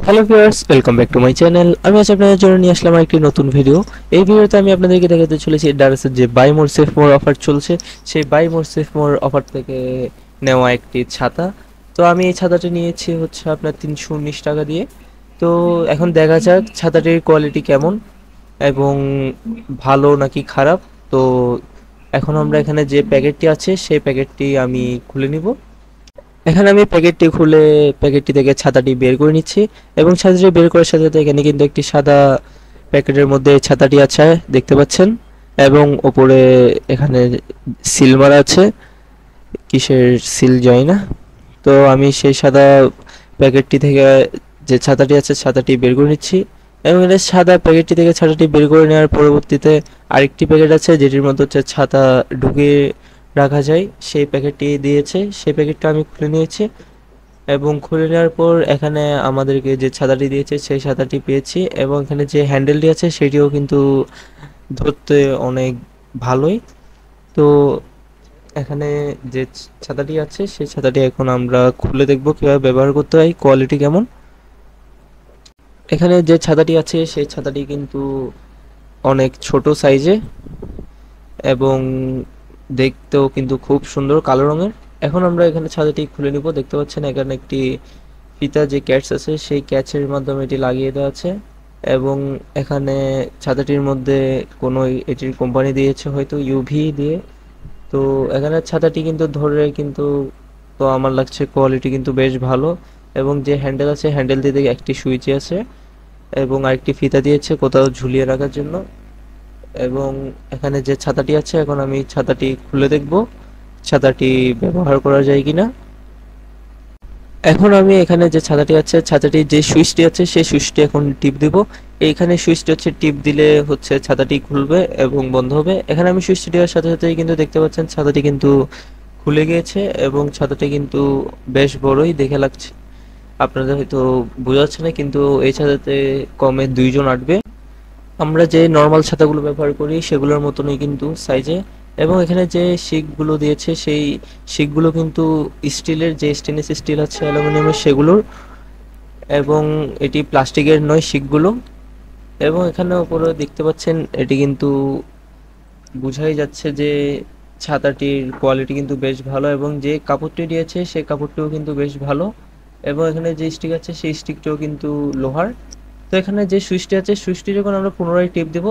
Hello viewers, welcome back to my channel. আমি আজ আপনাদের জন্য নিয়ে আসলাম একটি নতুন ভিডিও। এই ভিডিওতে আমি আপনাদেরকে দেখাতে চলেছি ডারাসের যে buy more save more offer চলছে, সেই buy more save more offer থেকে নেওয়া একটি ছাতা। তো আমি এই ছাতাটি নিয়েছি হচ্ছে আপনার 319 টাকা দিয়ে। তো এখন দেখা যাক ছাতাটির কোয়ালিটি কেমন এবং ভালো নাকি খারাপ। তো এখন আমরা এখানে যে প্যাকেটটি আছে সেই প্যাকেটটি আমি খুলে নিব। এখানে আমি প্যাকেটটি খুলে প্যাকেটটি থেকে ছাতাটি বের করে নিচ্ছি এবং ছাতাটি বের করার সাথে সাথে এখানে কিন্তু একটি সাদা প্যাকেটের মধ্যে ছাতাটি আছে, দেখতে পাচ্ছেন। এবং ওপরে এখানে সিল মারা আছে, কিসের সিল যায় না। তো আমি সেই সাদা প্যাকেটটি থেকে যে ছাতাটি আছে ছাতাটি বের করে নিচ্ছি এবং এটা সাদা প্যাকেটটি থেকে ছাতাটি বের করে নেওয়ার পরবর্তীতে আরেকটি প্যাকেট আছে যেটির মধ্যে হচ্ছে ছাতা ঢুকিয়ে রাখা যায়, সেই প্যাকেটটি দিয়েছে। সেই প্যাকেটটা আমি খুলে নিয়েছি এবং খুলে নেওয়ার পর এখানে আমাদেরকে যে ছাতাটি দিয়েছে সেই ছাতাটি পেয়েছি এবং এখানে যে হ্যান্ডেলটি আছে সেটিও কিন্তু ধরতে অনেক ভালোই। তো এখানে যে ছাতাটি আছে সেই ছাতাটি এখন আমরা খুলে দেখব কিভাবে ব্যবহার করতে হয়, কোয়ালিটি কেমন। এখানে যে ছাতাটি আছে সেই ছাতাটি কিন্তু অনেক ছোট সাইজে এবং দেখতেও কিন্তু খুব সুন্দর কালো রঙের। এখন আমরা এখানে ছাতাটি খুলে নিব। দেখতে পাচ্ছেন এখানে একটি ফিতা যে ক্যাচ আছে সেই ক্যাচের মাধ্যমে এটি লাগিয়ে দেওয়া আছে এবং এখানে ছাতাটির মধ্যে কোনো এটির কোম্পানি দিয়েছে হয়তো ইউভি দিয়ে। তো এখানে ছাতাটি কিন্তু ধরে কিন্তু, তো আমার লাগছে কোয়ালিটি কিন্তু বেশ ভালো। এবং যে হ্যান্ডেল আছে হ্যান্ডেল দিয়ে একটি সুইচ আছে এবং আরেকটি ফিতা দিয়েছে কোথাও ঝুলিয়ে রাখার জন্য। এবং এখানে যে ছাতাটি আছে এখন আমি ছাতাটি খুলে দেখব ছাতাটি ব্যবহার করা যায় কিনা। এখন আমি এখানে যে ছাতাটি আছে ছাতাটির যে সুইচটি আছে সেই সুইচটি এখন টিপ দিব। এইখানে সুইচটি হচ্ছে টিপ দিলে হচ্ছে ছাতাটি খুলবে এবং বন্ধ হবে। এখানে আমি সুইচটি দেওয়ার সাথে সাথেই কিন্তু দেখতে পাচ্ছেন ছাতাটি কিন্তু খুলে গিয়েছে এবং ছাতাটি কিন্তু বেশ বড়ই দেখে লাগছে। আপনাদের হয়তো বোঝা যাচ্ছে না কিন্তু এই ছাতাতে কমে 2 জন আটবে। আমরা যে নর্মাল ছাতাগুলো ব্যবহার করি সেগুলোর মতনই কিন্তু সাইজে। এবং এখানে যে শিকগুলো দিয়েছে সেই শিকগুলো কিন্তু স্টিলের, যে স্টেনলেস স্টিল আছে অ্যালুমিনিয়ামের সেগুলোর, এবং এটি প্লাস্টিকের নয় শিকগুলো। এবং এখানে উপরে দেখতে পাচ্ছেন এটি কিন্তু বোঝাই যাচ্ছে যে ছাতাটির কোয়ালিটি কিন্তু বেশ ভালো এবং যে কাপড়টি দিয়েছে সেই কাপড়টিও কিন্তু বেশ ভালো। এবং এখানে যে স্টিক আছে সেই স্টিকটিও কিন্তু লোহার। তো এখানে যে সুইচটি আছে সুইচটি যখন আমরা পুনরায় টিপ দেব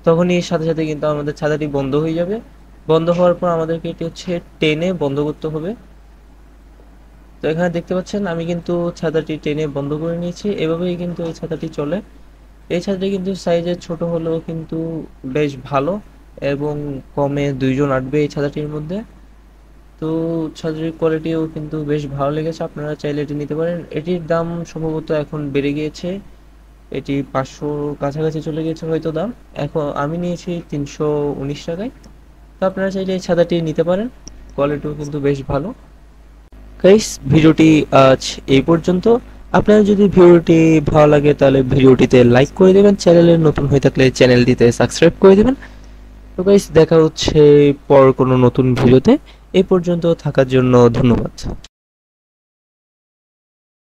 তখনই এর সাথে সাথে কিন্তু আমাদের ছাতাটি বন্ধ হয়ে যাবে। বন্ধ হওয়ার পর আমাদেরকে এটি হচ্ছে টেনে বন্ধ করতে হবে। তো এখানে দেখতে পাচ্ছেন আমি কিন্তু ছাতাটি টেনে বন্ধ করে নিয়েছি। এভাবেই কিন্তু এই ছাতাটি চলে। এই ছাতাটি কিন্তু সাইজে ছোট হলেও কিন্তু বেশ ভালো এবং কমে 2 জন আটবে এই ছাতাটির মধ্যে। তো ছাতাটির কোয়ালিটিও কিন্তু বেশ ভালো লেগেছে, আপনারা চাইলে এটি নিতে পারেন। এটির দাম সম্ভবত এখন বেড়ে গিয়েছে, এটি 500 কাছাকাছি চলে গেছে হয়তো দাম। এখন আমি নিয়েছি 319 টাকায়। তো আপনারা চাইলে এই ছাতাটি নিতে পারেন, কোয়ালিটিও কিন্তু বেশ ভালো। গাইস, ভিডিওটি আজ এই পর্যন্ত। আপনার যদি ভিডিওটি ভালো লাগে তাহলে ভিডিওটিতে লাইক করে দেবেন, চ্যানেলে নতুন হয়ে থাকলে চ্যানেলটিতে সাবস্ক্রাইব করে দেবেন। তো গাইস, দেখা হচ্ছে পর কোনো নতুন ভিডিওতে। এই পর্যন্ত থাকার জন্য ধন্যবাদ।